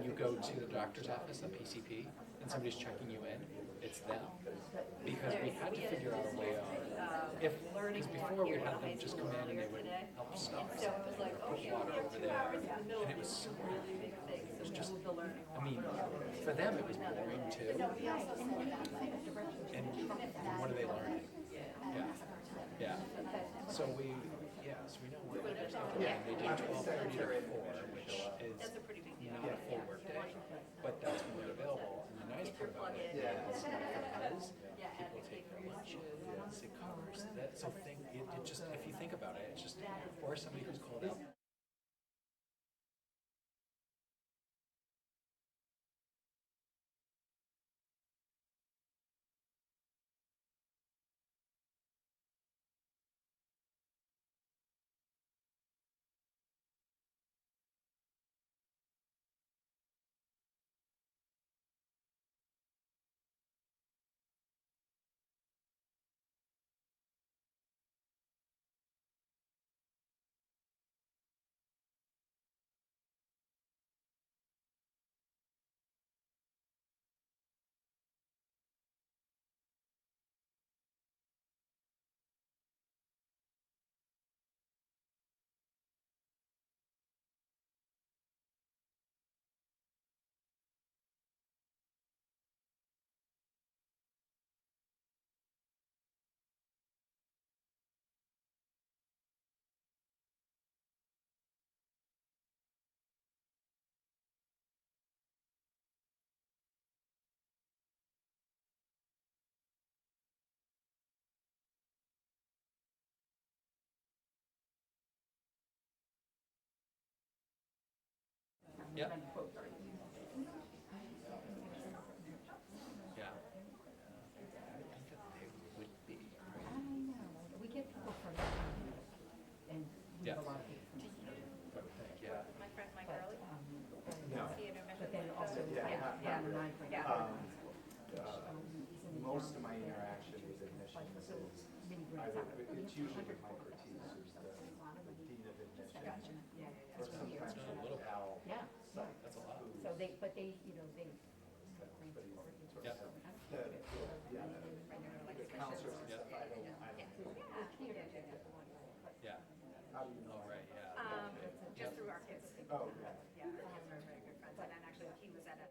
you go to the doctor's office, the PCP, and somebody's checking you in, it's them. Because we had to figure out a way on because before we had them just come in and they would help stuff or something, or put water over there, and it was so it was just, I mean, for them it was boring too. And what are they learning? Yeah. So we know we're understanding. They did 12:30 to 4, which is not a full work day, but that's when they're available. And the nice part about it is people take their lunches, it covers that. So it just, if you think about it, it's just, or somebody who's called out. Yeah. Yeah. I think that they would be. I know. We get people from and we have a lot of people from Yeah. My friend Mike Early. No. but then also, yeah, the nine for Most of my interaction with admissions is either, it's usually with Mike Ortiz, who's the dean of admissions. Or sometimes with Al. Yeah. That's a lot. So they, but they, you know, they. Yeah. The counselors and stuff, I don't. Yeah. How do you know? Oh, right, yeah. Just through our kids. Oh, yeah. Yeah, our kids are very good friends, and then actually he was at a.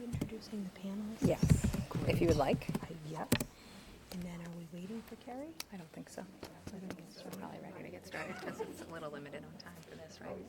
Introducing the panelists? Yes, if you would like. Yes. And then are we waiting for Carrie? I don't think so. I think we're probably ready to get started because it's a little limited on time for this, right?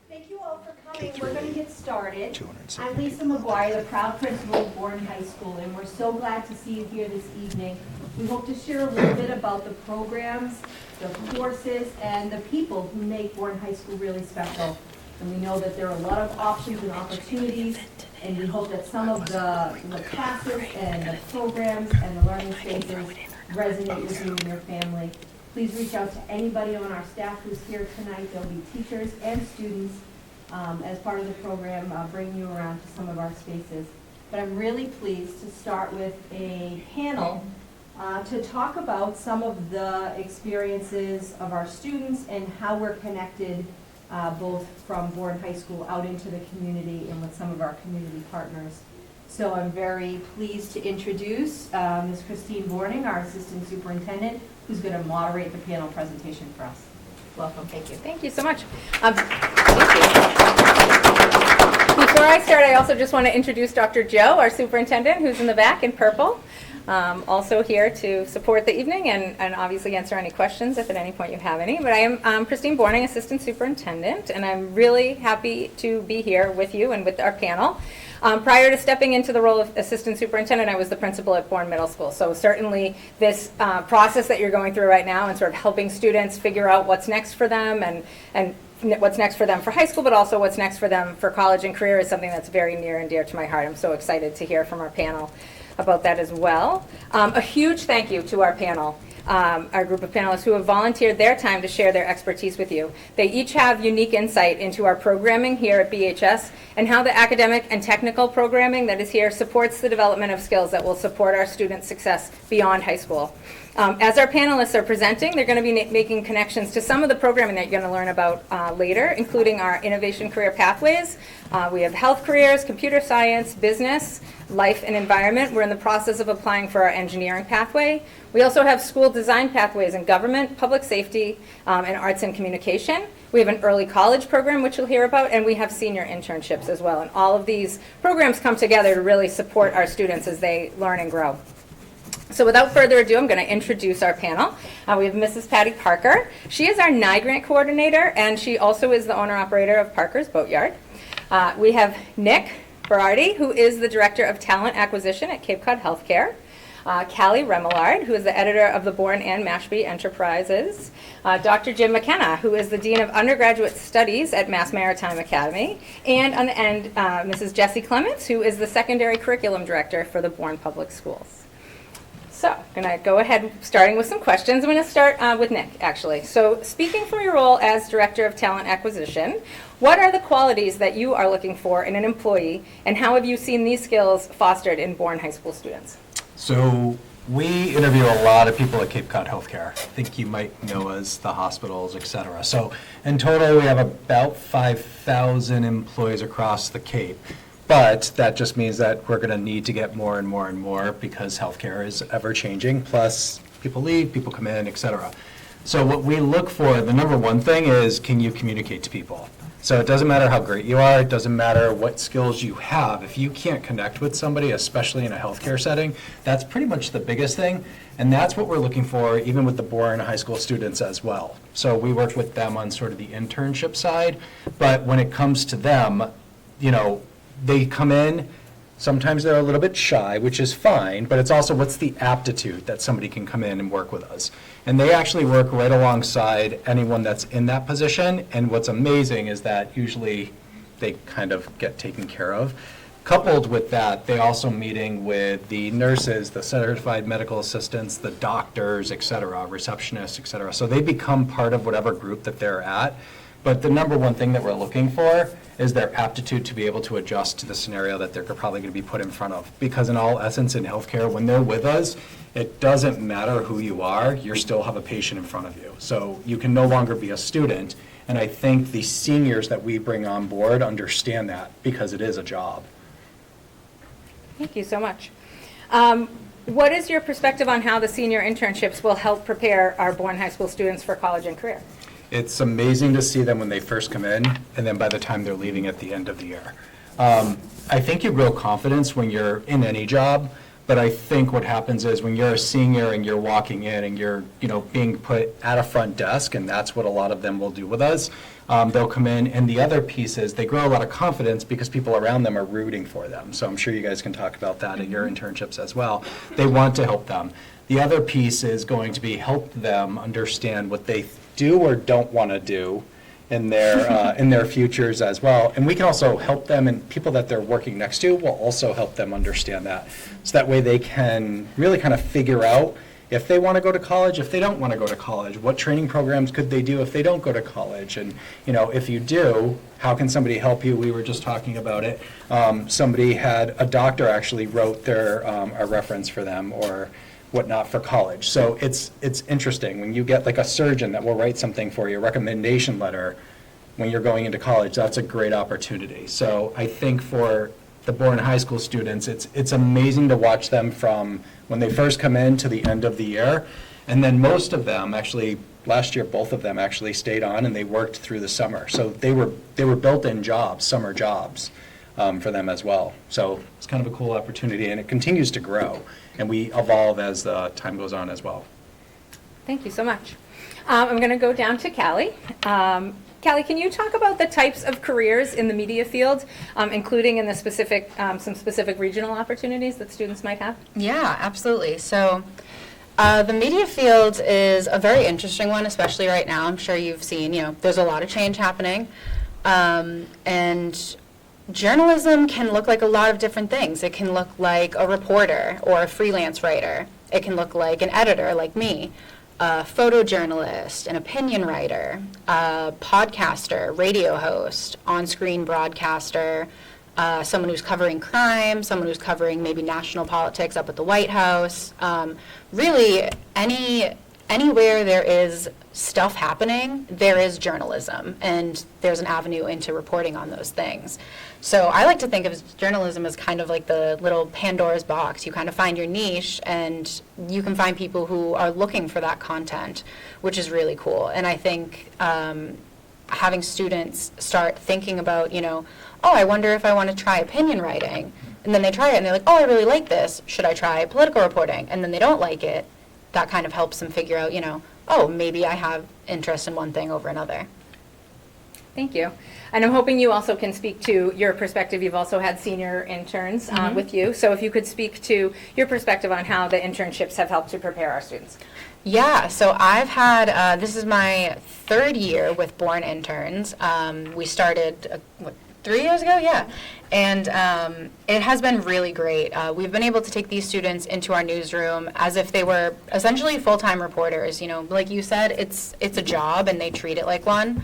Thank you all for coming. We're going to get started. I'm Lisa McGuire, the proud principal of Bourne High School, and we're so glad to see you here this evening. We hope to share a little bit about the programs, the courses, and the people who make Bourne High School really special. And we know that there are a lot of options and opportunities, and we hope that some of the classes and the programs and the learning spaces resonate with you and your family. Please reach out to anybody on our staff who's here tonight. There'll be teachers and students as part of the program bringing you around to some of our spaces. But I'm really pleased to start with a panel to talk about some of the experiences of our students and how we're connected both from Bourne High School out into the community and with some of our community partners. So I'm very pleased to introduce Ms. Christine Bourning, our Assistant Superintendent, who's going to moderate the panel presentation for us. Welcome. Thank you. Thank you so much. Thank you. before I start, I also just want to introduce Dr. Joe, our superintendent, who's in the back in purple. Also here to support the evening and obviously answer any questions if at any point you have any. But I am Christine Bourne, Assistant Superintendent, and I'm really happy to be here with you and with our panel. Prior to stepping into the role of Assistant Superintendent, I was the principal at Bourne Middle School. So certainly this process that you're going through right now and sort of helping students figure out what's next for them and what's next for them for high school, but also what's next for them for college and career is something that's very near and dear to my heart. I'm so excited to hear from our panel about that as well. A huge thank you to our panel, our group of panelists who have volunteered their time to share their expertise with you. They each have unique insight into our programming here at BHS and how the academic and technical programming that is here supports the development of skills that will support our students' success beyond high school. As our panelists are presenting, they're going to be making connections to some of the programming that you're going to learn about later, including our innovation career pathways. We have health careers, computer science, business, life and environment. We're in the process of applying for our engineering pathway. We also have school design pathways in government, public safety, and arts and communication. We have an early college program, which you'll hear about, and we have senior internships as well. And all of these programs come together to really support our students as they learn and grow. So without further ado, I'm going to introduce our panel. We have Mrs. Patty Parker. She is our NIGRANT coordinator, and she also is the owner-operator of Parker's Boatyard. We have Nick Berardi, who is the Director of Talent Acquisition at Cape Cod Healthcare. Callie Remillard, who is the editor of the Bourne and Mashpee Enterprises. Dr. Jim McKenna, who is the Dean of Undergraduate Studies at Mass Maritime Academy. And on the end, Mrs. Jessie Clements, who is the Secondary Curriculum Director for the Bourne Public Schools. So I'm going to go ahead, starting with some questions. I'm going to start with Nick, actually. So speaking from your role as Director of Talent Acquisition, what are the qualities that you are looking for in an employee, and how have you seen these skills fostered in Bourne High School students? So we interview a lot of people at Cape Cod Healthcare. I think you might know as the hospitals, et cetera. So in total, we have about 5,000 employees across the Cape. But that just means that we're going to need to get more and more and more because healthcare is ever changing. Plus, people leave, people come in, et cetera. So what we look for, the number one thing is, can you communicate to people? So it doesn't matter how great you are, it doesn't matter what skills you have. If you can't connect with somebody, especially in a healthcare setting, that's pretty much the biggest thing. And that's what we're looking for, even with the Bourne High School students as well. So we work with them on sort of the internship side. But when it comes to them, you know, they come in, sometimes they're a little bit shy, which is fine, but it's also what's the aptitude that somebody can come in and work with us. And they actually work right alongside anyone that's in that position, and what's amazing is that usually they kind of get taken care of. Coupled with that, they also meeting with the nurses, the certified medical assistants, the doctors, et cetera, receptionists, et cetera. So they become part of whatever group that they're at. But the number one thing that we're looking for is their aptitude to be able to adjust to the scenario that they're probably going to be put in front of. Because in all essence, in healthcare, when they're with us, it doesn't matter who you are, you still have a patient in front of you. So you can no longer be a student. And I think the seniors that we bring on board understand that because it is a job. Thank you so much. What is your perspective on how the senior internships will help prepare our Bourne High School students for college and career? It's amazing to see them when they first come in, and then by the time they're leaving at the end of the year. I think you grow confidence when you're in any job, but I think what happens is when you're a senior and you're walking in and you're, being put at a front desk, and that's what a lot of them will do with us, they'll come in, and the other piece is they grow a lot of confidence because people around them are rooting for them. So I'm sure you guys can talk about that in your internships as well. They want to help them. The other piece is going to be help them understand what they do or don't want to do in their futures as well. And we can also help them, and people that they're working next to will also help them understand that. So that way they can really kind of figure out if they want to go to college, if they don't want to go to college, what training programs could they do if they don't go to college? And, if you do, how can somebody help you? We were just talking about it. Somebody had, a doctor actually wrote their, a reference for them or whatnot for college. So it's interesting when you get like a surgeon that will write something for you, a recommendation letter when you're going into college. That's a great opportunity. So I think for the Bourne High School students, it's amazing to watch them from when they first come in to the end of the year. And then most of them actually, last year both of them actually stayed on and they worked through the summer. So they were built-in jobs, summer jobs. for them as well. So it's kind of a cool opportunity, and it continues to grow, and we evolve as time goes on as well. Thank you so much. I'm going to go down to Callie. Callie, can you talk about the types of careers in the media field, including in the specific, some specific regional opportunities that students might have? Yeah, absolutely. So the media field is a very interesting one, especially right now. I'm sure you've seen, there's a lot of change happening. And journalism can look like a lot of different things. It can look like a reporter or a freelance writer. It can look like an editor like me, a photojournalist, an opinion writer, a podcaster, radio host, on-screen broadcaster, someone who's covering crime, someone who's covering maybe national politics up at the White House. Really, anywhere there is stuff happening, there is journalism, and there's an avenue into reporting on those things. So I like to think of journalism as kind of like the little Pandora's box. You kind of find your niche, and you can find people who are looking for that content, which is really cool. And I think having students start thinking about, oh, I wonder if I want to try opinion writing. And then they try it, and they're like, oh, I really like this. Should I try political reporting? And then they don't like it. That kind of helps them figure out, oh, maybe I have interest in one thing over another. Thank you. And I'm hoping you also can speak to your perspective. You've also had senior interns with you. So if you could speak to your perspective on how the internships have helped to prepare our students. Yeah, so I've had, this is my third year with Bourne interns. We started, 3 years ago? Yeah. And it has been really great. We've been able to take these students into our newsroom as if they were essentially full-time reporters. Like you said, it's a job, and they treat it like one,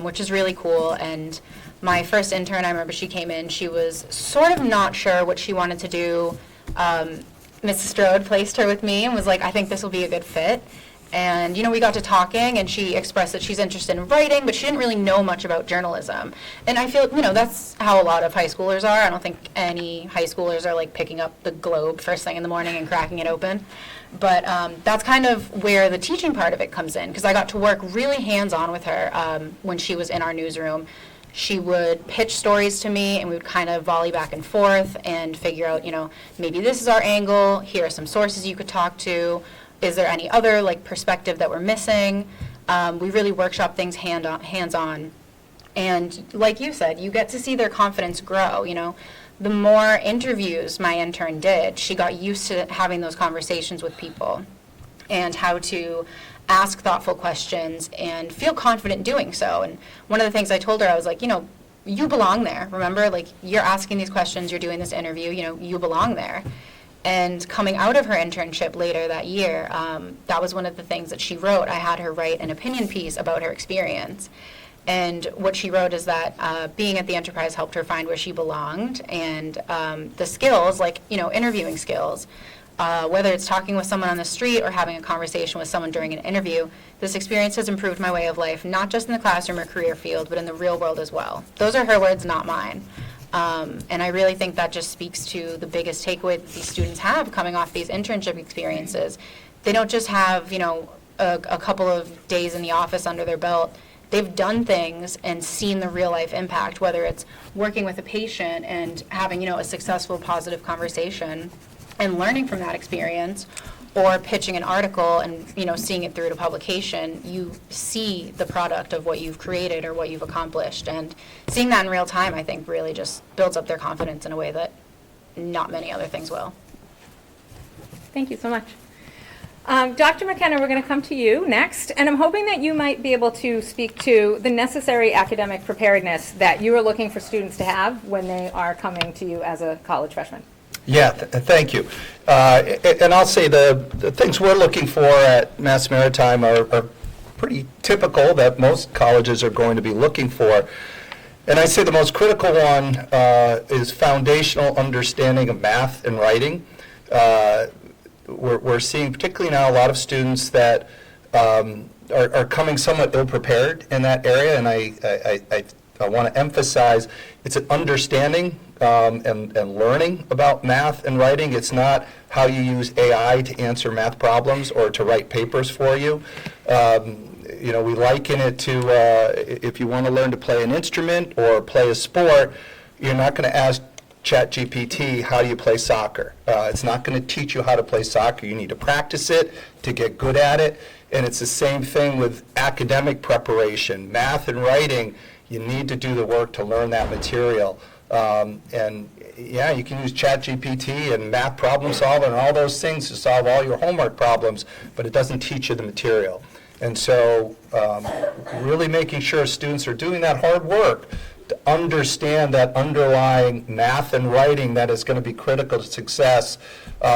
which is really cool. And my first intern, I remember she came in, she was sort of not sure what she wanted to do. Mrs. Strode placed her with me and was like, I think this will be a good fit. And, we got to talking, and she expressed that she's interested in writing, but she didn't really know much about journalism. And I feel, that's how a lot of high schoolers are. I don't think any high schoolers are, like, picking up the Globe first thing in the morning and cracking it open. But that's kind of where the teaching part of it comes in, because I got to work really hands-on with her when she was in our newsroom. She would pitch stories to me, and we would kind of volley back and forth and figure out, maybe this is our angle, here are some sources you could talk to. Is there any other perspective that we're missing? We really workshop things hands-on. And like you said, you get to see their confidence grow. The more interviews my intern did, she got used to having those conversations with people and how to ask thoughtful questions and feel confident doing so. And one of the things I told her, I was like, you belong there. Remember, you're asking these questions, you're doing this interview, you belong there. And coming out of her internship later that year, that was one of the things that she wrote. I had her write an opinion piece about her experience. And what she wrote is that being at the Enterprise helped her find where she belonged, and the skills, interviewing skills, whether it's talking with someone on the street or having a conversation with someone during an interview, this experience has improved my way of life, not just in the classroom or career field, but in the real world as well. Those are her words, not mine. And I really think that just speaks to the biggest takeaway that these students have coming off these internship experiences. They don't just have, a couple of days in the office under their belt. They've done things and seen the real life impact, whether it's working with a patient and having, a successful, positive conversation and learning from that experience, or pitching an article and, seeing it through to publication. You see the product of what you've created or what you've accomplished. And seeing that in real time, I think, really just builds up their confidence in a way that not many other things will. Thank you so much. Dr. McKenna, we're going to come to you next, and I'm hoping that you might be able to speak to the necessary academic preparedness that you are looking for students to have when they are coming to you as a college freshman. Yeah, thank you. And I'll say the things we're looking for at Mass Maritime are pretty typical that most colleges are going to be looking for. And I say the most critical one is foundational understanding of math and writing. We're seeing, particularly now, a lot of students that are coming somewhat ill-prepared in that area, and I want to emphasize it's an understanding and learning about math and writing. It's not how you use AI to answer math problems or to write papers for you. We liken it to if you want to learn to play an instrument or play a sport, You're not going to ask ChatGPT, how do you play soccer? It's not going to teach you how to play soccer. You need to practice it to get good at it. And it's the same thing with academic preparation. Math and writing, you need to do the work to learn that material. And yeah, you can use ChatGPT and math problem solver and all those things to solve all your homework problems, but it doesn't teach you the material. And so really making sure students are doing that hard work to understand that underlying math and writing that is going to be critical to success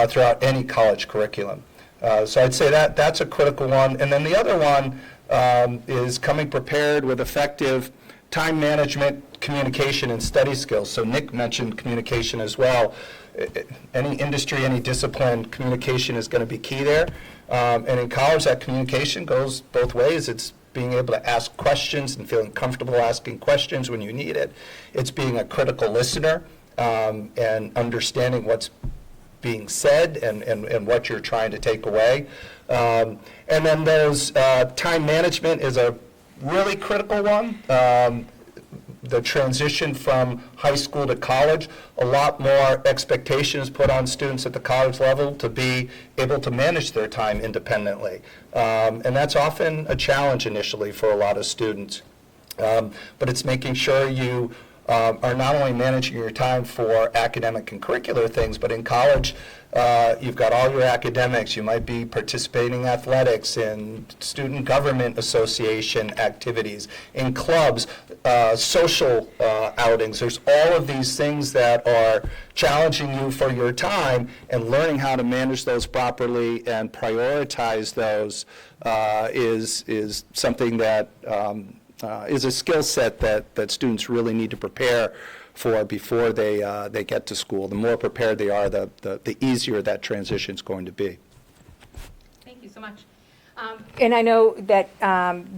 throughout any college curriculum. So I'd say that's a critical one. And then the other one is coming prepared with effective time management, communication, and study skills. So Nick mentioned communication as well. Any industry, any discipline, communication is going to be key there. And in college, that communication goes both ways. It's being able to ask questions and feeling comfortable asking questions when you need it. It's being a critical listener and understanding what's being said and what you're trying to take away. And then there's time management is a really critical one. The transition from high school to college, a lot more expectations put on students at the college level to be able to manage their time independently. And that's often a challenge initially for a lot of students. But it's making sure you are not only managing your time for academic and curricular things, but in college, you've got all your academics. You might be participating in athletics, in student government association activities, in clubs, social outings. There's all of these things that are challenging you for your time, and learning how to manage those properly and prioritize those is something that is a skill set that students really need to prepare for before they get to school. The more prepared they are, the easier that transition is going to be. Thank you so much. And I know that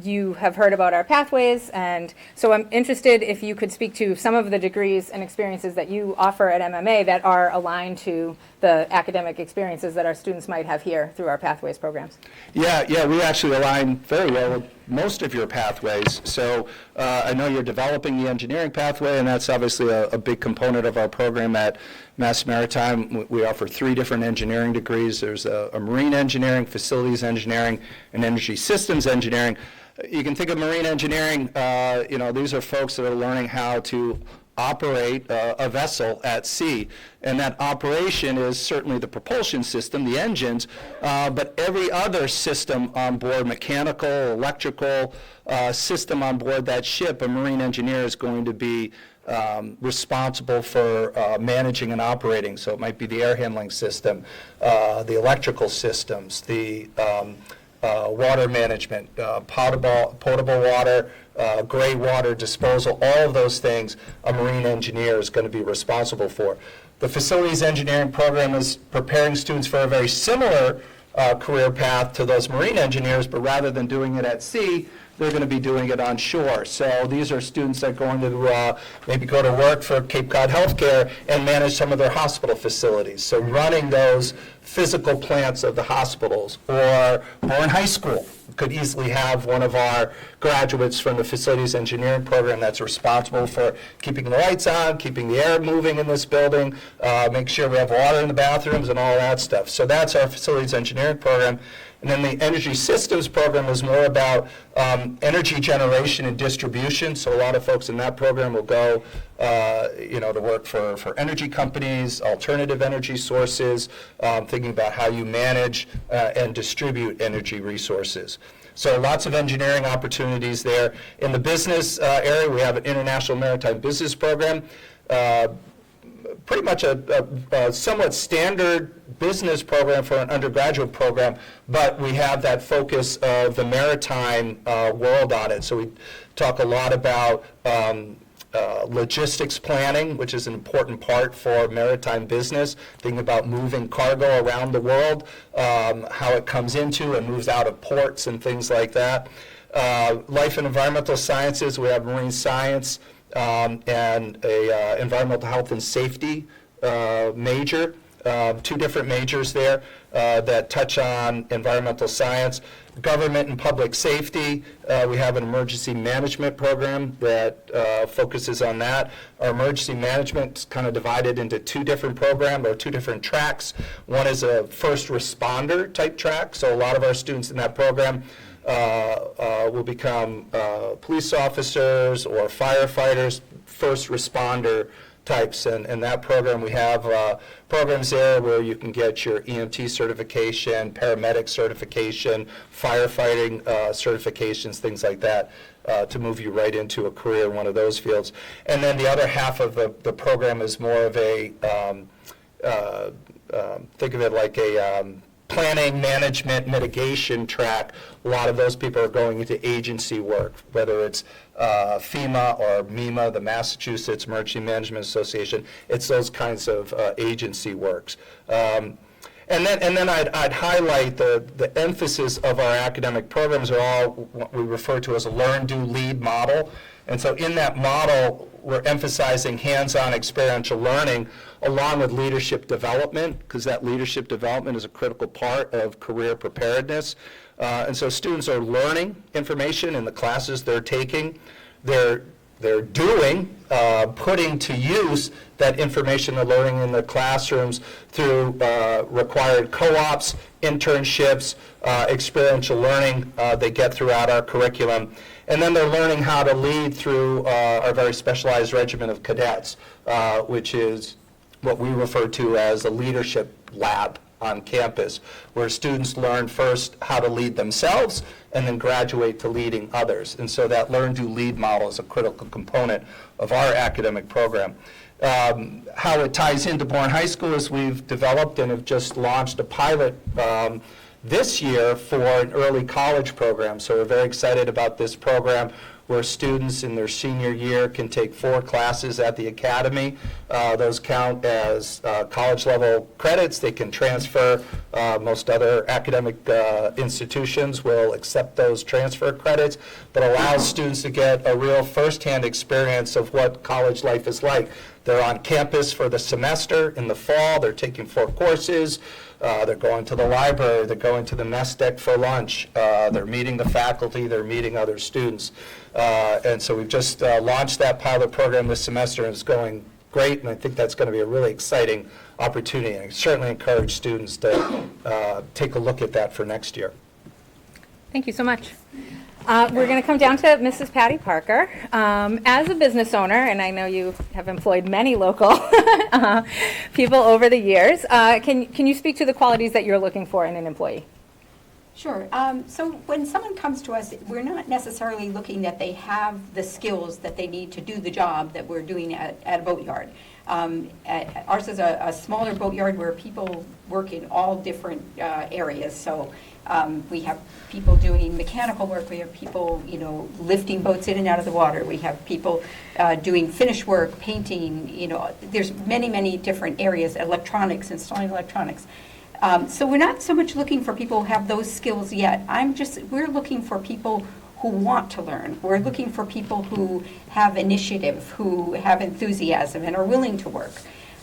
you have heard about our pathways, and so I'm interested if you could speak to some of the degrees and experiences that you offer at MMA that are aligned to the academic experiences that our students might have here through our pathways programs. Yeah, we actually align very well with most of your pathways. So I know you're developing the engineering pathway, and that's obviously a big component of our program at Mass Maritime. We offer 3 different engineering degrees. There's a marine engineering, facilities engineering, and energy systems engineering. You can think of marine engineering, these are folks that are learning how to operate a vessel at sea. And that operation is certainly the propulsion system, the engines, but every other system on board, mechanical, electrical system on board that ship, a marine engineer is going to be responsible for managing and operating. So it might be the air handling system, the electrical systems, the water management, potable water, gray water disposal, all of those things a marine engineer is going to be responsible for. The facilities engineering program is preparing students for a very similar career path to those marine engineers, but rather than doing it at sea, they're going to be doing it on shore. So these are students that are going to maybe go to work for Cape Cod Healthcare and manage some of their hospital facilities. So running those physical plants of the hospitals, or Bourne High School could easily have one of our graduates from the facilities engineering program that's responsible for keeping the lights on, keeping the air moving in this building, make sure we have water in the bathrooms and all that stuff. So that's our facilities engineering program. And then the energy systems program is more about energy generation and distribution. So a lot of folks in that program will go, to work for energy companies, alternative energy sources, thinking about how you manage and distribute energy resources. So lots of engineering opportunities there. In the business area, we have an international maritime business program. Pretty much a somewhat standard business program for an undergraduate program, but we have that focus of the maritime world on it. So we talk a lot about logistics planning, which is an important part for maritime business, thinking about moving cargo around the world, how it comes into and moves out of ports and things like that. Life and environmental sciences, we have marine science, and a environmental health and safety major. 2 different majors there that touch on environmental science. Government and public safety, we have an emergency management program that focuses on that. Our emergency management is kind of divided into 2 different programs or 2 different tracks. One is a first responder type track, so a lot of our students in that program will become police officers or firefighters, first responder types. And in that program, we have programs there where you can get your EMT certification, paramedic certification, firefighting certifications, things like that, to move you right into a career in one of those fields. And then the other half of the program is more of a, think of it like a planning, management, mitigation track. A lot of those people are going into agency work, whether it's FEMA or MEMA, the Massachusetts Emergency Management Association. It's those kinds of agency works. And then I'd highlight the emphasis of our academic programs are all what we refer to as a learn, do, lead model. And so in that model, we're emphasizing hands-on experiential learning along with leadership development, because that leadership development is a critical part of career preparedness. And so students are learning information in the classes they're taking. They're doing, putting to use that information they're learning in the classrooms through required co-ops, internships, experiential learning they get throughout our curriculum. And then they're learning how to lead through our very specialized regiment of cadets, which is what we refer to as a leadership lab on campus, where students learn first how to lead themselves and then graduate to leading others. And so that learn, do, lead model is a critical component of our academic program. How it ties into Bourne High School is we've developed and have just launched a pilot this year for an early college program. So we're very excited about this program where students in their senior year can take 4 classes at the academy. Those count as college level credits. They can transfer. Most other academic institutions will accept those transfer credits, but allows students to get a real firsthand experience of what college life is like. They're on campus for the semester in the fall. They're taking 4 courses. They're going to the library. They're going to the mess deck for lunch. They're meeting the faculty. They're meeting other students. And so we've just launched that pilot program this semester, and it's going great, and I think that's going to be a really exciting opportunity. And I certainly encourage students to take a look at that for next year. Thank you so much. We're going to come down to Mrs. Patty Parker. As a business owner, and I know you have employed many local people over the years, can you speak to the qualities that you're looking for in an employee? Sure. So when someone comes to us, we're not necessarily looking that they have the skills that they need to do the job that we're doing at a boatyard. Ours is a smaller boatyard where people work in all different areas. So we have people doing mechanical work. We have people, lifting boats in and out of the water. We have people doing finish work, painting. There's many, many different areas. Electronics, installing electronics. So we're not so much looking for people who have those skills yet. We're looking for people who want to learn. We're looking for people who have initiative, who have enthusiasm and are willing to work.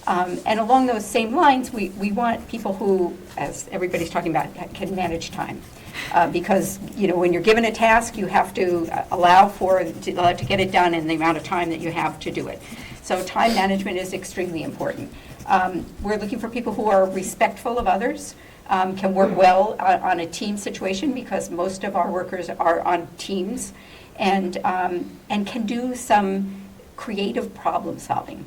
And along those same lines, we want people who, as everybody's talking about, can manage time. Because, when you're given a task, you have to allow to get it done in the amount of time that you have to do it. So time management is extremely important. We're looking for people who are respectful of others, can work well on a team situation, because most of our workers are on teams, and can do some creative problem solving,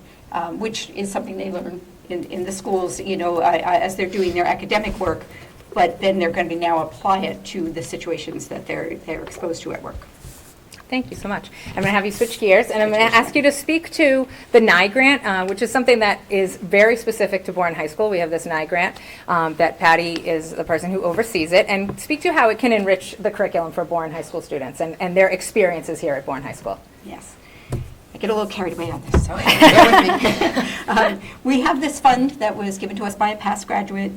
which is something they learn in the schools, as they're doing their academic work, but then they're going to now apply it to the situations that they're exposed to at work. Thank you so much. I'm going to have you switch gears, and I'm going to ask you to speak to the NIE grant, which is something that is very specific to Bourne High School. We have this NIE grant that Patty is the person who oversees it, and speak to how it can enrich the curriculum for Bourne High School students and their experiences here at Bourne High School. Yes. I get a little carried away on this, so bear with me. We have this fund that was given to us by a past graduate.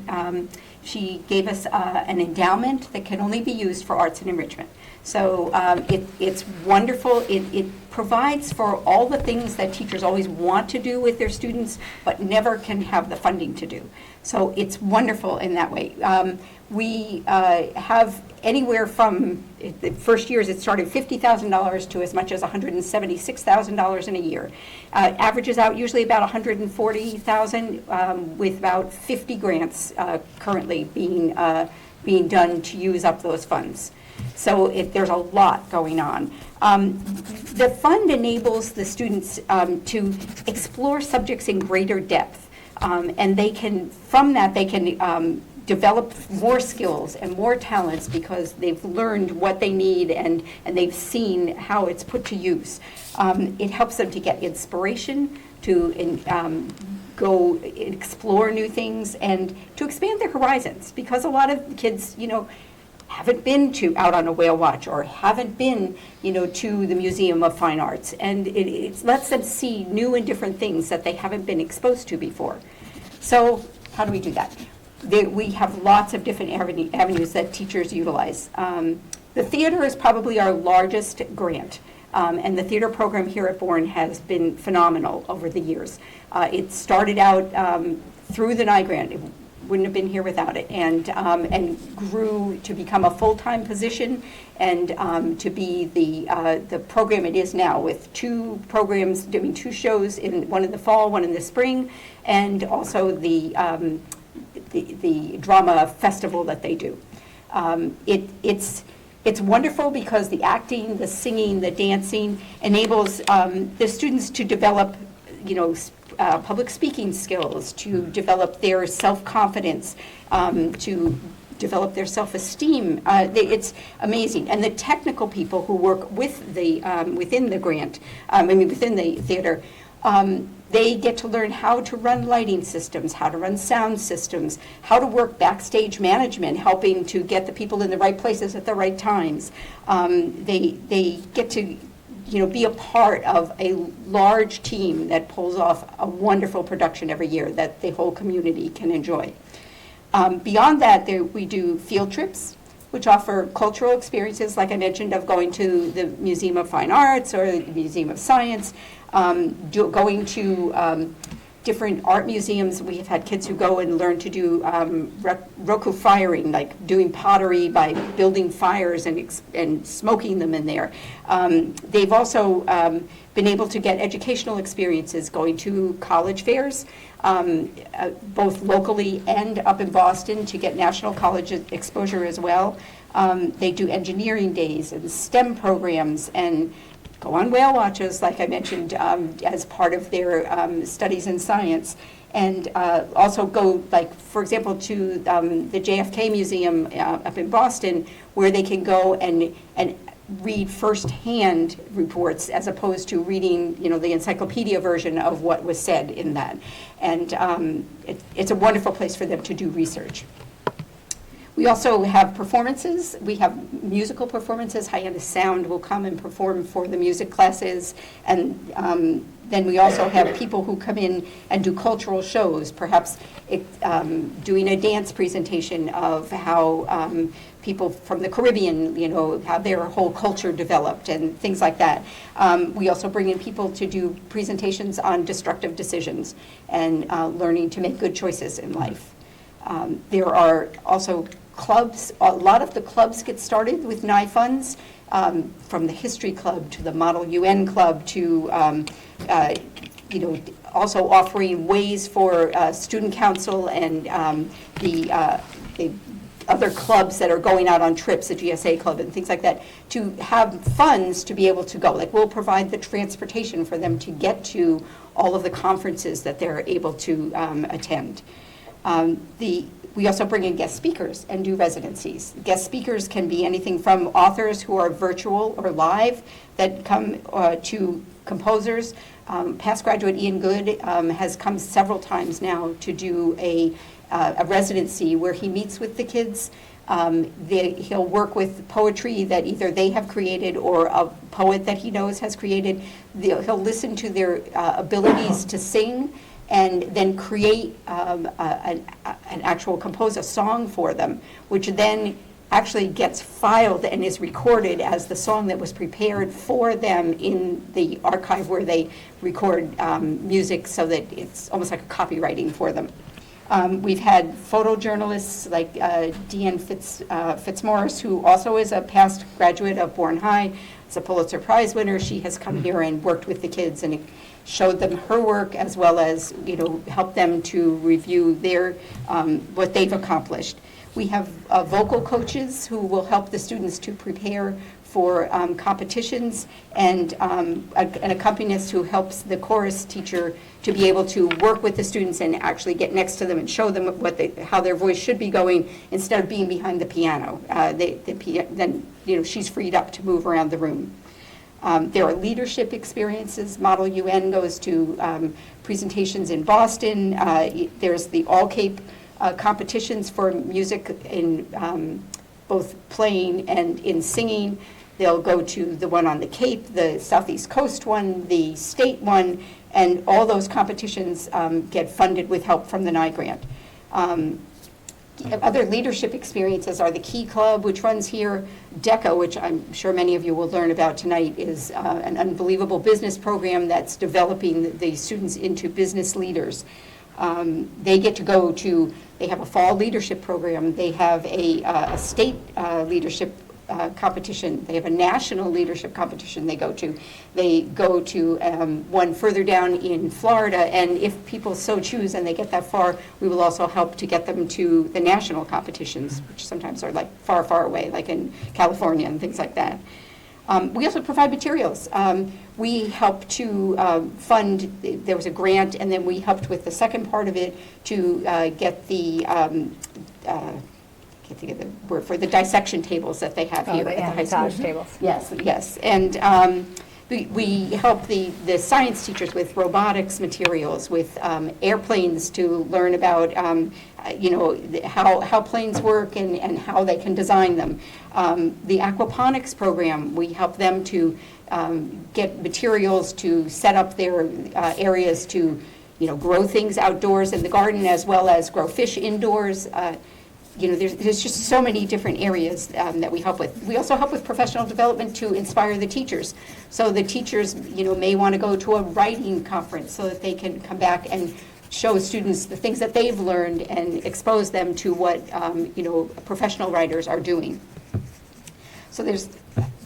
She gave us an endowment that can only be used for arts and enrichment. So it's wonderful. It provides for all the things that teachers always want to do with their students, but never can have the funding to do. So it's wonderful in that way. We have anywhere from, the first years it started $50,000 to as much as $176,000 in a year. Averages out usually about $140,000 with about 50 grants currently being done to use up those funds. So there's a lot going on. The fund enables the students to explore subjects in greater depth. And they can, from that, they can develop more skills and more talents because they've learned what they need and they've seen how it's put to use. It helps them to get inspiration, to go explore new things, and to expand their horizons, because a lot of kids, haven't been out on a whale watch or haven't been, to the Museum of Fine Arts. And it lets them see new and different things that they haven't been exposed to before. So how do we do that? We have lots of different avenues that teachers utilize. The theater is probably our largest grant. And the theater program here at Bourne has been phenomenal over the years. It started out through the Nye grant. It wouldn't have been here without it, and grew to become a full-time position and to be the program it is now, with 2 programs, doing 2 shows, one in the fall, one in the spring, and also the drama festival that they do. It's wonderful because the acting, the singing, the dancing enables the students to develop, public speaking skills, to develop their self-confidence, to develop their self-esteem. It's amazing. And the technical people who work with within the grant, within the theater, they get to learn how to run lighting systems, how to run sound systems, how to work backstage management, helping to get the people in the right places at the right times. They get to be a part of a large team that pulls off a wonderful production every year that the whole community can enjoy. Beyond that, we do field trips, which offer cultural experiences, like I mentioned, of going to the Museum of Fine Arts or the Museum of Science, going to different art museums. We have had kids who go and learn to do roku firing, like doing pottery by building fires and smoking them in there. They've also been able to get educational experiences, going to college fairs, both locally and up in Boston, to get national college exposure as well. They do engineering days and STEM programs, and go on whale watches, like I mentioned, as part of their studies in science. And also go, like, for example, to the JFK Museum up in Boston, where they can go and read firsthand reports as opposed to reading, the encyclopedia version of what was said in that. And it's a wonderful place for them to do research. We also have performances. We have musical performances. High End Sound will come and perform for the music classes. And then we also have people who come in and do cultural shows, perhaps doing a dance presentation of how people from the Caribbean, how their whole culture developed and things like that. We also bring in people to do presentations on destructive decisions and learning to make good choices in life. There are also clubs. A lot of the clubs get started with Nye funds, from the History Club to the Model UN Club to, also offering ways for student council and the other clubs that are going out on trips, the GSA Club and things like that, to have funds to be able to go. Like, we'll provide the transportation for them to get to all of the conferences that they're able to attend. We also bring in guest speakers and do residencies. Guest speakers can be anything from authors who are virtual or live that come to composers. Past graduate Ian Good has come several times now to do a residency where he meets with the kids. He'll work with poetry that either they have created or a poet that he knows has created. He'll listen to their abilities to sing and then create compose a song for them, which then actually gets filed and is recorded as the song that was prepared for them in the archive where they record music, so that it's almost like a copywriting for them. We've had photojournalists like Deanne Fitzmaurice, who also is a past graduate of Bourne High. It's a Pulitzer Prize winner. She has come here and worked with the kids and showed them her work, as well as, helped them to review their what they've accomplished. We have vocal coaches who will help the students to prepare for competitions, and an accompanist who helps the chorus teacher to be able to work with the students and actually get next to them and show them how their voice should be going, instead of being behind the piano. Then she's freed up to move around the room. There are leadership experiences. Model UN goes to presentations in Boston. There's the All Cape competitions for music in both playing and in singing. They'll go to the one on the Cape, the Southeast Coast one, the state one, and all those competitions get funded with help from the Nye Grant. Other leadership experiences are the Key Club, which runs here. DECA, which I'm sure many of you will learn about tonight, is an unbelievable business program that's developing the students into business leaders. They get to go to, they have a fall leadership program. They have a state leadership competition. They have a national leadership competition they go to. They go to one further down in Florida, and if people so choose and they get that far, we will also help to get them to the national competitions, which sometimes are like far, far away, like in California and things like that. We also provide materials. We help to fund, there was a grant, and then we helped with the second part of it to get the I can't think of the word for the dissection tables that they have here at the high school. Tables. Yes. And we help the science teachers with robotics materials, with airplanes to learn about how planes work and how they can design them. The aquaponics program, we help them to get materials to set up their areas to grow things outdoors in the garden, as well as grow fish indoors. There's just so many different areas that we help with. We also help with professional development to inspire the teachers. So the teachers, may want to go to a writing conference so that they can come back and show students the things that they've learned and expose them to what, professional writers are doing. So there's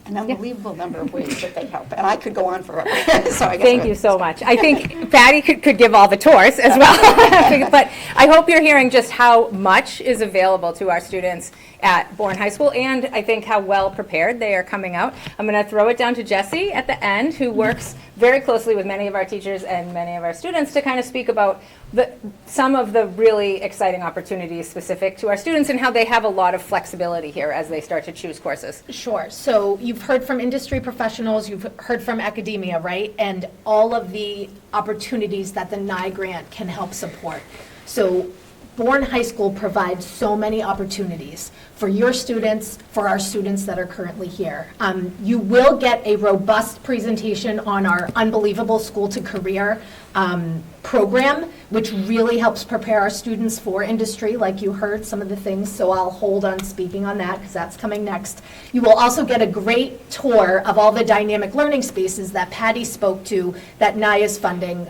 an unbelievable number of ways that they help, and I could go on forever. So I guess Thank you so much. I think Patty could give all the tours as well. But I hope you're hearing just how much is available to our students at Bourne High School, and I think how well prepared they are coming out. I'm going to throw it down to Jessie at the end, who works very closely with many of our teachers and many of our students to kind of speak about some of the really exciting opportunities specific to our students and how they have a lot of flexibility here as they start to choose courses. Sure. So you've heard from industry professionals, you've heard from academia, right? And all of the opportunities that the Nye Grant can help support. So Bourne High School provides so many opportunities for your students, for our students that are currently here. You will get a robust presentation on our Unbelievable School to Career program, which really helps prepare our students for industry, like you heard some of the things, so I'll hold on speaking on that because that's coming next. You will also get a great tour of all the dynamic learning spaces that Patty spoke to that Nye is funding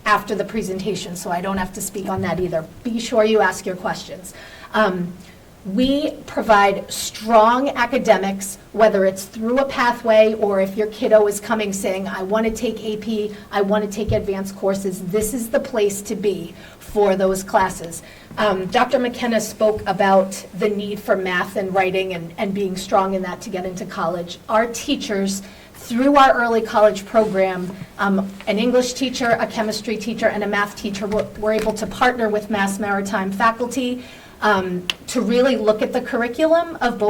after the presentation, so I don't have to speak on that either. Be sure you ask your questions. We provide strong academics, whether it's through a pathway or if your kiddo is coming saying, I want to take AP, I want to take advanced courses, this is the place to be for those classes. Dr. McKenna spoke about the need for math and writing and being strong in that to get into college. Our teachers, through our early college program, an English teacher, a chemistry teacher, and a math teacher were able to partner with Mass Maritime faculty to really look at the curriculum of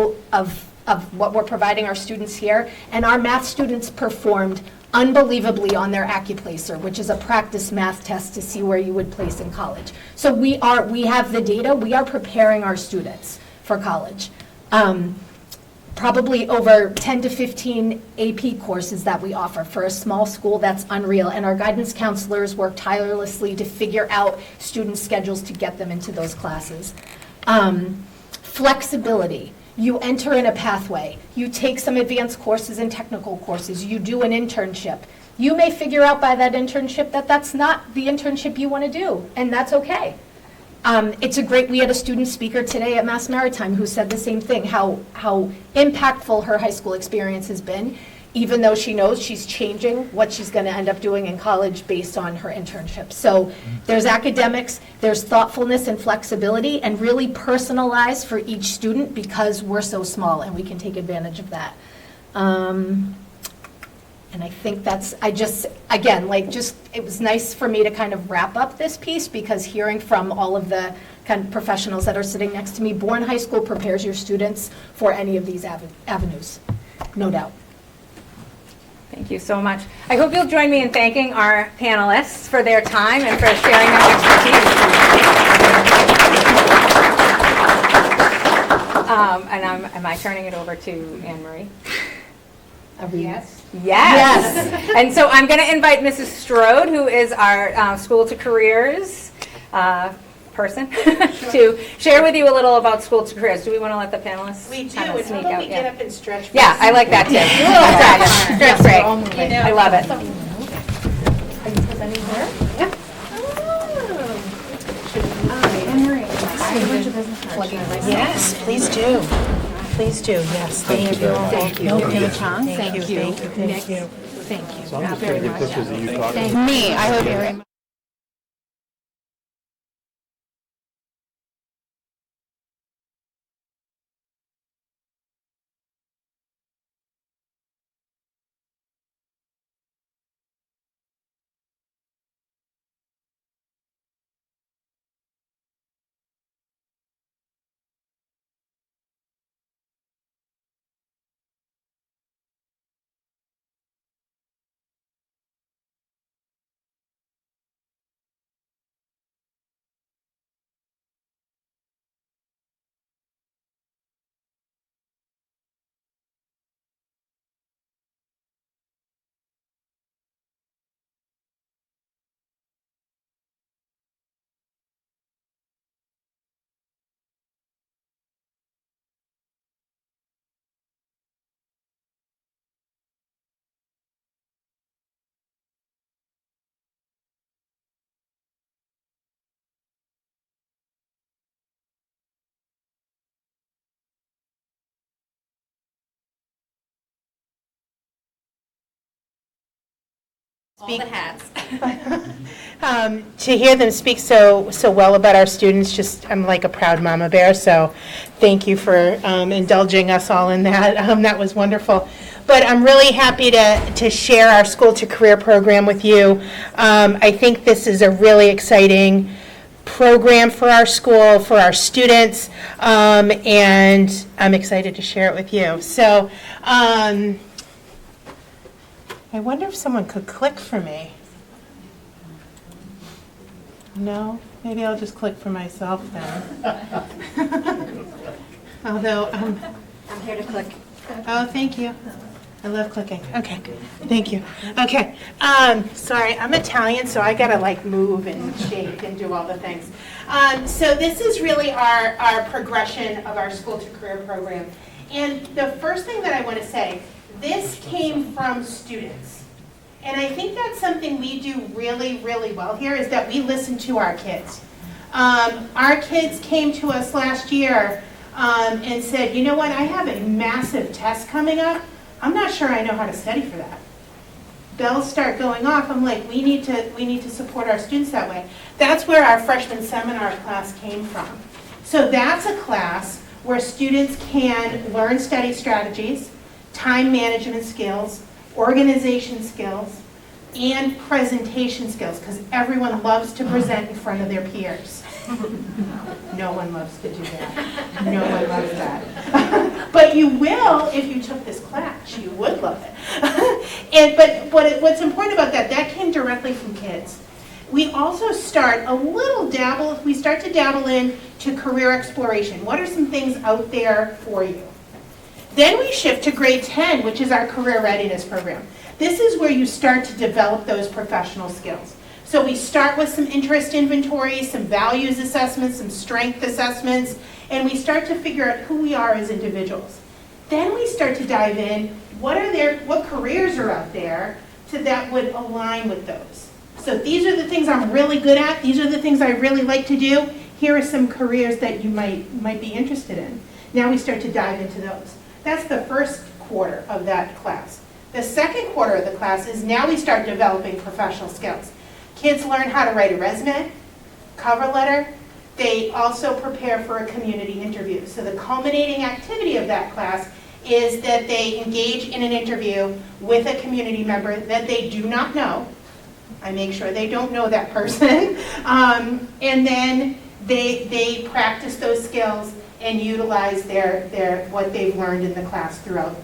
what we're providing our students here. And our math students performed unbelievably on their AccuPlacer, which is a practice math test to see where you would place in college. So we have the data, we are preparing our students for college. Probably over 10 to 15 AP courses that we offer. For a small school, that's unreal. And our guidance counselors work tirelessly to figure out student schedules to get them into those classes. Flexibility. You enter in a pathway. You take some advanced courses and technical courses. You do an internship. You may figure out by that internship that that's not the internship you want to do, and that's okay. We had a student speaker today at Mass Maritime who said the same thing, how impactful her high school experience has been, even though she knows she's changing what she's going to end up doing in college based on her internship. So there's academics, there's thoughtfulness and flexibility, and really personalized for each student because we're so small and we can take advantage of that. And I think it was nice for me to kind of wrap up this piece, because hearing from all of the kind of professionals that are sitting next to me, Bourne High School prepares your students for any of these avenues, no doubt. Thank you so much. I hope you'll join me in thanking our panelists for their time and for sharing their expertise. Am I turning it over to Anne Marie? Yes. Yes. And so I'm going to invite Mrs. Strode, who is our School to Careers person, to share with you a little about School to Careers. Do we want to let the panelists We do, kind of and sneak how about out? we get up and stretch? for Yeah, a I like that too. A little stretch break. I love it. Are you presenting here? Yes, please do. Please do, yes. Thank you. Thank you. Thank you. Thank you. Thank you. So I'm just going to get pictures of you talking. Me, I hope you're right. All the hats. To hear them speak so well about our students, I'm like a proud mama bear, so thank you for indulging us all in that. That was wonderful. But I'm really happy to share our School to Career program with you. I think this is a really exciting program for our school, for our students, and I'm excited to share it with you. So, I wonder if someone could click for me. No? Maybe I'll just click for myself then. Although, I'm here to click. oh, thank you. I love clicking. Okay, thank you. Okay, sorry, I'm Italian, so I gotta like move and shake and do all the things. So this is really our progression of our School to Career program. And the first thing that I want to say, this came from students. And I think that's something we do really, really well here, is that we listen to our kids. Our kids came to us last year and said, you know what, I have a massive test coming up. I'm not sure I know how to study for that. Bells start going off. I'm like, we need to support our students that way. That's where our freshman seminar class came from. So that's a class where students can learn study strategies, time management skills, organization skills, and presentation skills, because everyone loves to present in front of their peers. No one loves to do that. No one loves that. But you will if you took this class. You would love it. What's important about that came directly from kids. We also start we start to dabble into career exploration. What are some things out there for you? Then we shift to grade 10, which is our career readiness program. This is where you start to develop those professional skills. So we start with some interest inventory, some values assessments, some strength assessments, and we start to figure out who we are as individuals. Then we start to dive in, what careers are out there that would align with those. So these are the things I'm really good at, these are the things I really like to do, here are some careers that you might be interested in. Now we start to dive into those. That's the first quarter of that class. The second quarter of the class is now we start developing professional skills. Kids learn how to write a resume, cover letter. They also prepare for a community interview. So the culminating activity of that class is that they engage in an interview with a community member that they do not know. I make sure they don't know that person. And then they practice those skills and utilize what they've learned in the class throughout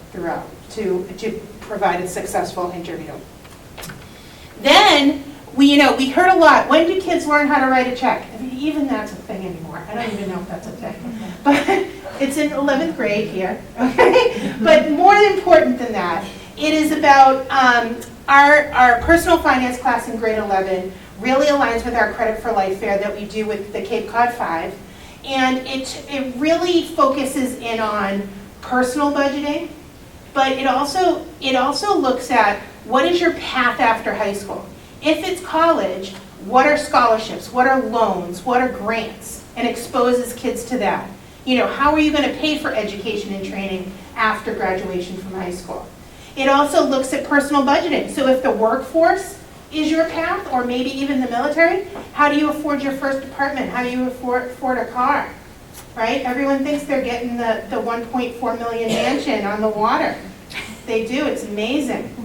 to provide a successful interview. Then we heard a lot. When do kids learn how to write a check? I mean, even that's a thing anymore. I don't even know if that's a thing. But it's in 11th grade here. Okay. But more important than that, it is about our personal finance class in grade 11 really aligns with our Credit for Life fair that we do with the Cape Cod 5. And it really focuses in on personal budgeting, but it also looks at what is your path after high school. If it's college, what are scholarships, what are loans, what are grants, and exposes kids to that. How are you going to pay for education and training after graduation from high school? It also looks at personal budgeting. So if the workforce is your path, or maybe even the military, how do you afford your first apartment? How do you afford a car? Right? Everyone thinks they're getting the $1.4 million mansion on the water. They do. It's amazing.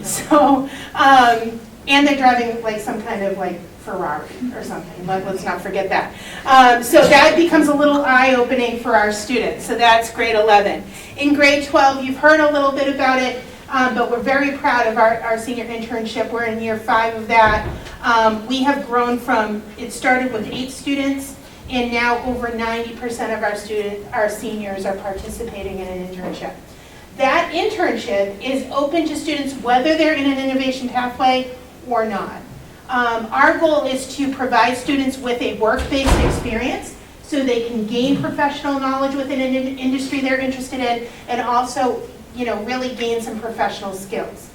So, and they're driving like some kind of like Ferrari or something. Let's not forget that. So that becomes a little eye-opening for our students. So that's grade 11. In grade 12, you've heard a little bit about it, but we're very proud of our senior internship. We're in year 5 of that. We have grown from, it started with 8 students, and now over 90% of our seniors are participating in an internship. That internship is open to students whether they're in an innovation pathway or not. Our goal is to provide students with a work-based experience so they can gain professional knowledge within an industry they're interested in, and also really gain some professional skills.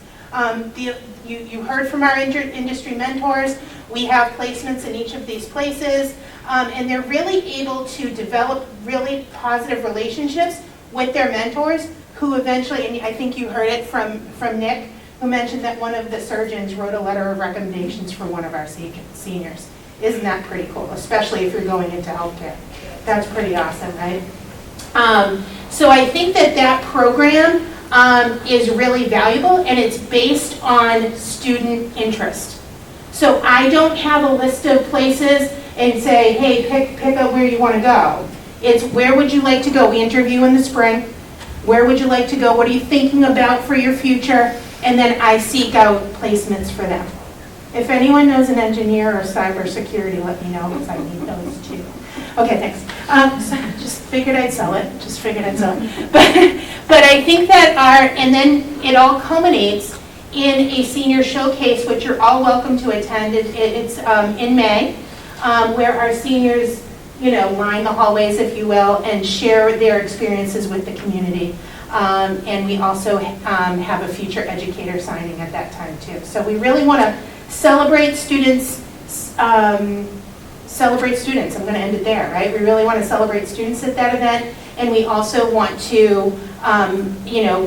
You heard from our industry mentors. We have placements in each of these places, and they're really able to develop really positive relationships with their mentors, who eventually, and I think you heard it from Nick, who mentioned that one of the surgeons wrote a letter of recommendations for one of our seniors. Isn't that pretty cool, especially if you're going into healthcare? That's pretty awesome, right? So I think that program is really valuable, and it's based on student interest. So I don't have a list of places and say, hey, pick up where you want to go. It's where would you like to go? We interview in the spring. Where would you like to go? What are you thinking about for your future? And then I seek out placements for them. If anyone knows an engineer or cybersecurity, let me know, because I need those too. Okay, thanks. So just figured I'd sell it. But I think that and then it all culminates in a senior showcase, which you're all welcome to attend. It's in May, where our seniors, line the hallways, if you will, and share their experiences with the community. And we also have a future educator signing at that time too. So we really want to celebrate students. I'm going to end it there, right? We really want to celebrate students at that event, and we also want to,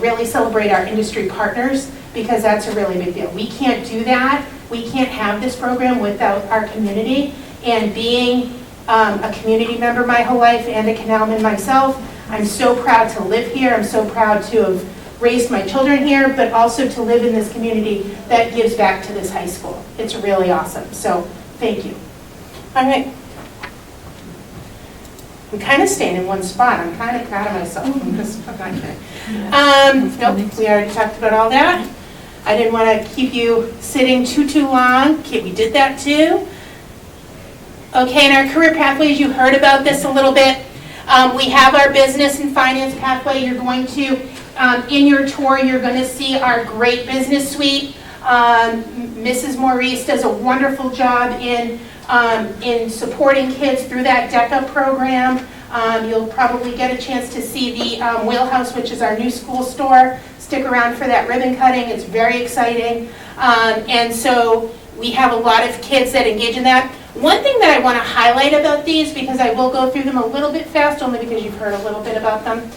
really celebrate our industry partners, because that's a really big deal. We can't do that. We can't have this program without our community. And being a community member my whole life and a Canalman myself, I'm so proud to live here. I'm so proud to have raised my children here, but also to live in this community that gives back to this high school. It's really awesome. So thank you. All right. I'm kind of staying in one spot. I'm kind of proud of myself. Nope, we already talked about all that. I didn't want to keep you sitting too long. Okay, we did that too. Okay, in our career pathways, you heard about this a little bit. We have our business and finance pathway. You're going to, in your tour, you're going to see our great business suite. Mrs. Maurice does a wonderful job in supporting kids through that DECA program. You'll probably get a chance to see the Wheelhouse, which is our new school store. Stick around for that ribbon cutting. It's very exciting. And so we have a lot of kids that engage in that. One thing that I want to highlight about these, because I will go through them a little bit fast, only because you've heard a little bit about them,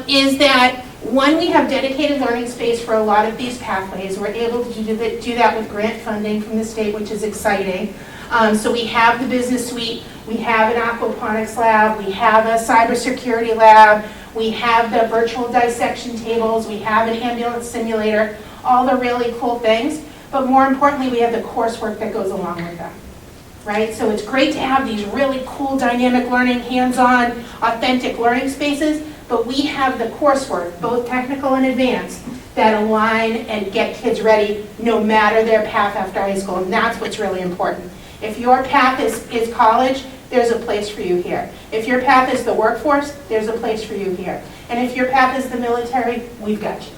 is that when we have dedicated learning space for a lot of these pathways, we're able to do that with grant funding from the state, which is exciting. So we have the business suite, we have an aquaponics lab, we have a cybersecurity lab, we have the virtual dissection tables, we have an ambulance simulator, all the really cool things. But more importantly, we have the coursework that goes along with them, right? So it's great to have these really cool dynamic learning, hands-on, authentic learning spaces, but we have the coursework, both technical and advanced, that align and get kids ready no matter their path after high school, and that's what's really important. If your path is college, there's a place for you here. If your path is the workforce, there's a place for you here. And if your path is the military, we've got you.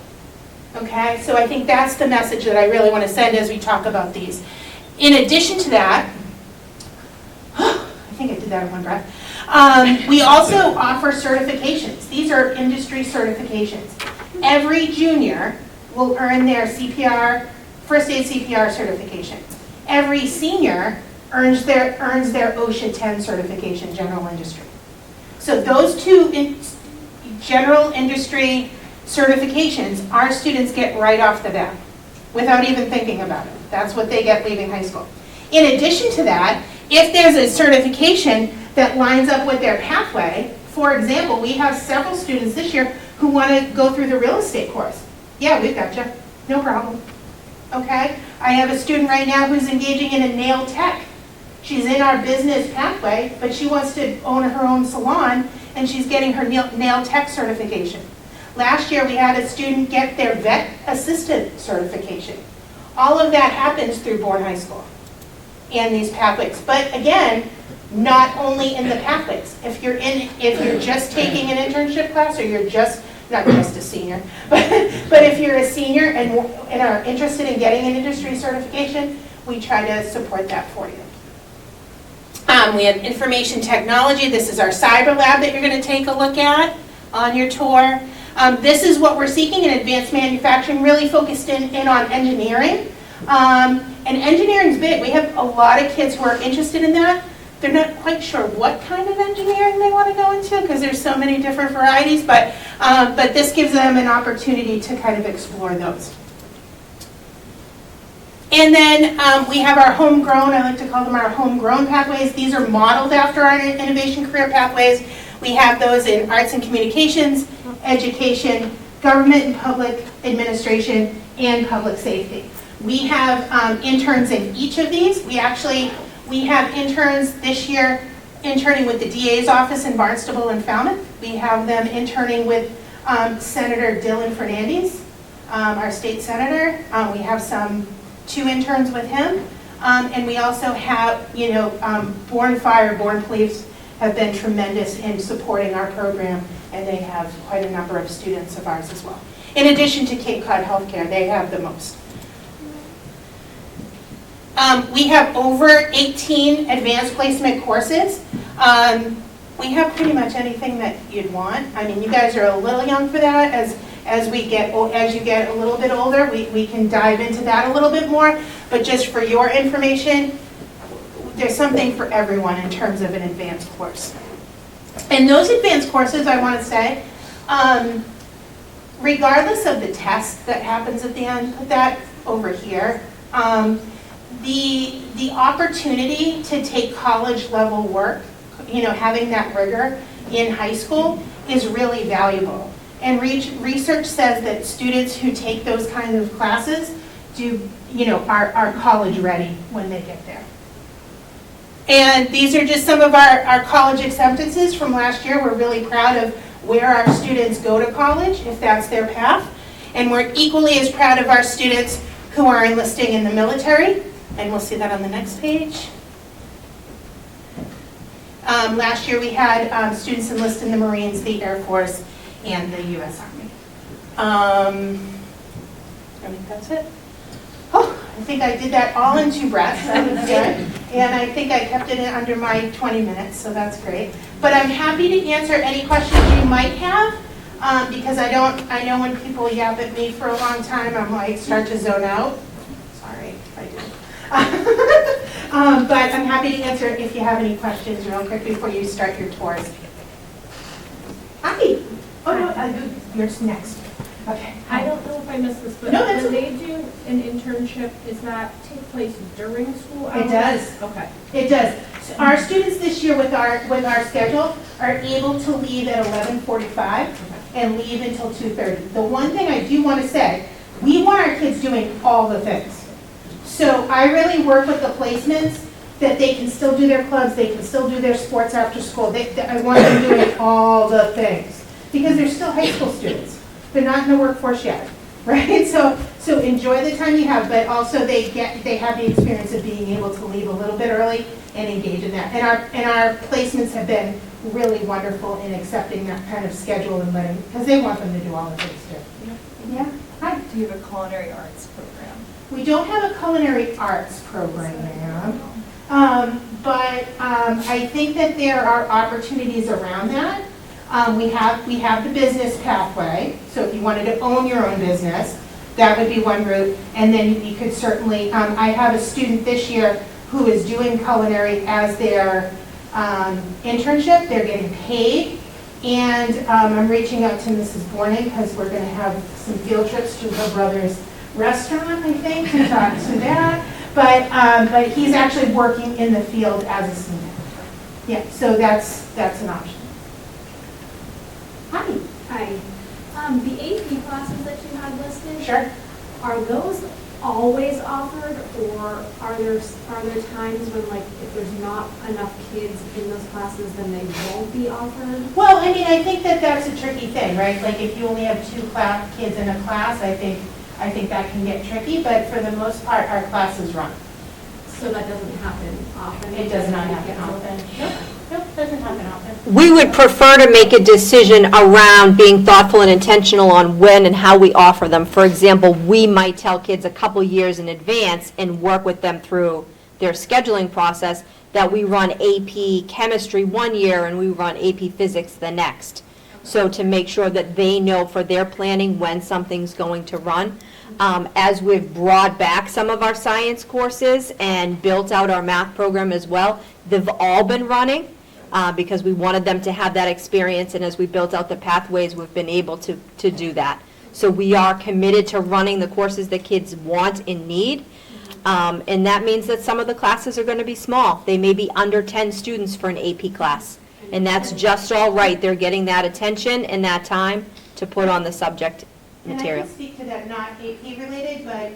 Okay, so I think that's the message that I really want to send as we talk about these. In addition to that, I think I did that in one breath. We also offer certifications. These are industry certifications. Every junior will earn their CPR, first aid CPR certification. Every senior earns their OSHA 10 certification, general industry. So those two general industry certifications, our students get right off the bat without even thinking about it. That's what they get leaving high school. In addition to that, if there's a certification that lines up with their pathway, for example, we have several students this year who want to go through the real estate course. Yeah, we've got you. No problem. Okay? I have a student right now who's engaging in a nail tech. She's in our business pathway, but she wants to own her own salon, and she's getting her nail tech certification. Last year, we had a student get their vet assistant certification. All of that happens through Bourne High School and these pathways. But again, not only in the pathways. If you're just taking an internship class, or you're just, not just a senior, but if you're a senior and are interested in getting an industry certification, we try to support that for you. We have information technology. This is our cyber lab that you're going to take a look at on your tour. This is what we're seeking in advanced manufacturing, really focused in on engineering. And engineering's big. We have a lot of kids who are interested in that. They're not quite sure what kind of engineering they want to go into because there's so many different varieties, but this gives them an opportunity to kind of explore those. And then we have our homegrown, I like to call them our homegrown pathways. These are modeled after our innovation career pathways. We have those in arts and communications, education, government and public administration, and public safety. We have interns in each of these. We have interns this year interning with the DA's office in Barnstable and Falmouth. We have them interning with Senator Dylan Fernandez, our state senator. We have two interns with him. And we also have, Bourne Fire, Bourne Police have been tremendous in supporting our program, and they have quite a number of students of ours as well. In addition to Cape Cod Healthcare, they have the most. We have over 18 advanced placement courses. We have pretty much anything that you'd want. I mean, you guys are a little young for that. As you get a little bit older, we can dive into that a little bit more. But just for your information, there's something for everyone in terms of an advanced course. And those advanced courses, I want to say, regardless of the test that happens at the end, put that over here. The opportunity to take college level work, having that rigor in high school is really valuable. And research says that students who take those kinds of classes are college ready when they get there. And these are just some of our college acceptances from last year. We're really proud of where our students go to college, if that's their path. And we're equally as proud of our students who are enlisting in the military. And we'll see that on the next page. Last year we had students enlist in the Marines, the Air Force, and the U.S. Army. I think that's it. I think I did that all in 2 breaths. That was good. And I think I kept it under my 20 minutes, so that's great. But I'm happy to answer any questions you might have, because I know when people yap at me for a long time, I'm like, start to zone out. Sorry if I do. But I'm happy to answer if you have any questions real quick before you start your tours. Hi. Oh, no, you're next. Okay. I don't know if I missed this, but No, that's when okay. they do an internship, does that take place during school hours? It does. Okay. It does. So our students this year with our schedule are able to leave at 11:45 and leave until 2:30. The one thing I do want to say, we want our kids doing all the things. So I really work with the placements that they can still do their clubs, they can still do their sports after school. I want them doing all the things because they're still high school students. They're not in the workforce yet, right? So enjoy the time you have, but also they have the experience of being able to leave a little bit early and engage in that. And our placements have been really wonderful in accepting that kind of schedule and letting, because they want them to do all the things too. Yeah. Hi. Do you have a culinary arts program? We don't have a culinary arts program, but I think that there are opportunities around that. We have the business pathway, so if you wanted to own your own business, that would be one route. And then you could certainly, I have a student this year who is doing culinary as their internship. They're getting paid. And I'm reaching out to Mrs. Bourne because we're going to have some field trips to her brother's restaurant, I think, to talk to that. But he's actually working in the field as a student. Yeah, so that's an option. Hi. Hi. The AP classes that you had listed, Sure. are those always offered, or are there times when, like, if there's not enough kids in those classes, then they won't be offered? Well, I mean, I think that that's a tricky thing, right? Like if you only have 2 kids in a class, I think that can get tricky, but for the most part, our classes run. So that doesn't happen often? It does not happen often. Nope, doesn't happen often. We would prefer to make a decision around being thoughtful and intentional on when and how we offer them. For example, we might tell kids a couple years in advance and work with them through their scheduling process that we run AP chemistry one year and we run AP physics the next. So to make sure that they know for their planning when something's going to run. As we've brought back some of our science courses and built out our math program as well, they've all been running because we wanted them to have that experience, and as we built out the pathways, we've been able to do that. So we are committed to running the courses that kids want and need, and that means that some of the classes are going to be small. They may be under 10 students for an AP class, and that's just all right. They're getting that attention and that time to put on the subject material. And I can speak to that, not AP related, but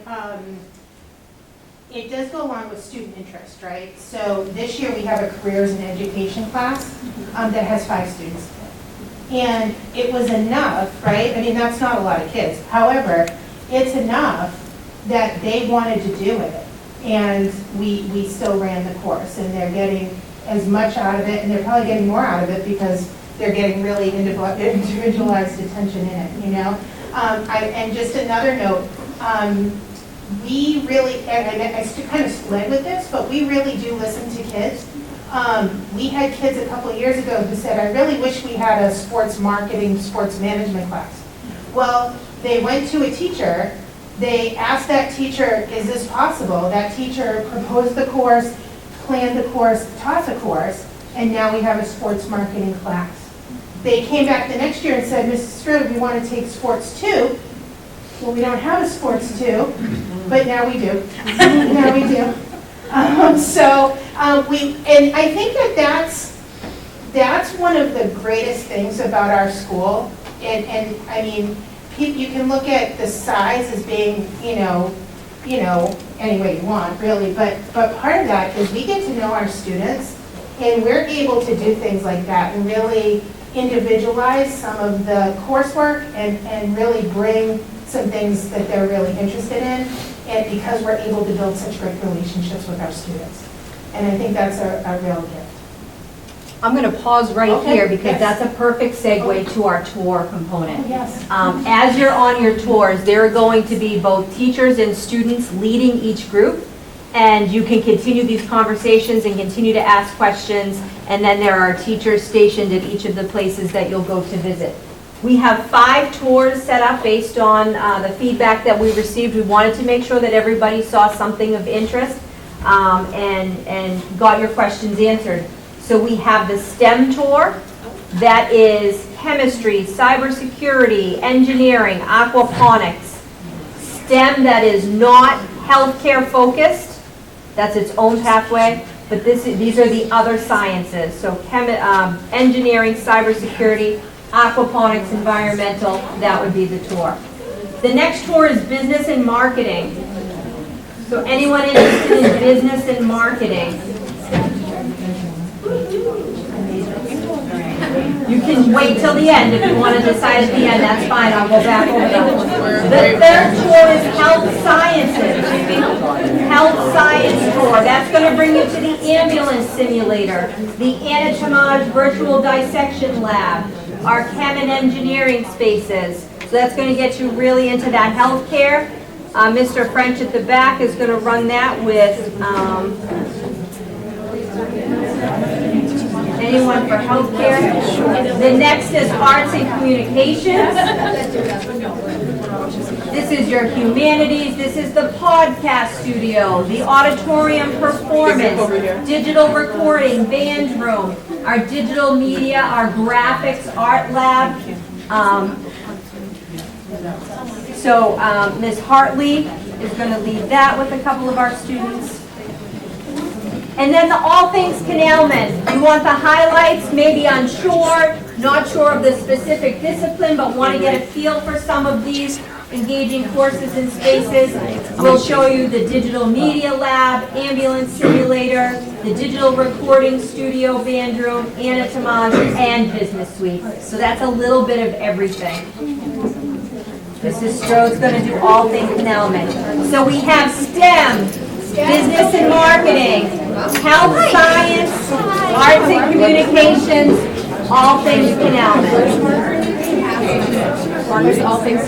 it does go along with student interest, right? So this year we have a careers and education class that has 5 students. And it was enough, right? I mean, that's not a lot of kids. However, it's enough that they wanted to do it. And we still ran the course, and they're getting as much out of it, and they're probably getting more out of it because they're getting really individualized attention in it, you know? And just another note, we really, and I kind of led with this, but we really do listen to kids. We had kids a couple of years ago who said, I really wish we had a sports marketing, sports management class. Well, they went to a teacher, they asked that teacher, is this possible? That teacher proposed the course, planned the course, taught the course, and now we have a sports marketing class. They came back the next year and said, Mrs. Strode, we want to take sports too. Well, we don't have a sports too, but now we do. Now we do. And I think that's one of the greatest things about our school. And I mean, you can look at the size as being, you know, any way you want, really. But part of that is we get to know our students, and we're able to do things like that and really individualize some of the coursework and really bring some things that they're really interested in, and because we're able to build such great relationships with our students. And I think that's a real gift. I'm going to pause right here because that's a perfect segue to our tour component. As you're on your tours, there are going to be both teachers and students leading each group, and you can continue these conversations and continue to ask questions, and then there are teachers stationed at each of the places that you'll go to visit. We have 5 tours set up based on the feedback that we received. We wanted to make sure that everybody saw something of interest and got your questions answered. So we have the STEM tour, that is chemistry, cybersecurity, engineering, aquaponics. STEM that is not healthcare focused, that's its own pathway, but these are the other sciences. So engineering, cybersecurity, aquaponics, environmental, that would be the tour. The next tour is business and marketing. So anyone interested in business and marketing? You can wait till the end if you want to decide at the end, that's fine, I'll go back over that. The third tour is health sciences. Health science tour, that's going to bring you to the ambulance simulator, the anatomage virtual dissection lab, our chem and engineering spaces. So that's going to get you really into that healthcare. Mr. French at the back is going to run that with anyone for healthcare. The next is arts and communications. This is your humanities. This is the podcast studio, the auditorium performance, digital recording, band room, our digital media, our graphics, art lab. So Ms. Hartley is going to lead that with a couple of our students. And then the All Things Canalmen. You want the highlights, maybe unsure, not sure of the specific discipline, but want to get a feel for some of these engaging courses and spaces. We'll show you the digital media lab, ambulance simulator, the digital recording studio, band room, anatomage, and business suite. So that's a little bit of everything. Mrs. Strode's going to do All Things Canalmen. So we have STEM, business and marketing, health science, arts and communications, all things Canalmen. As long as all things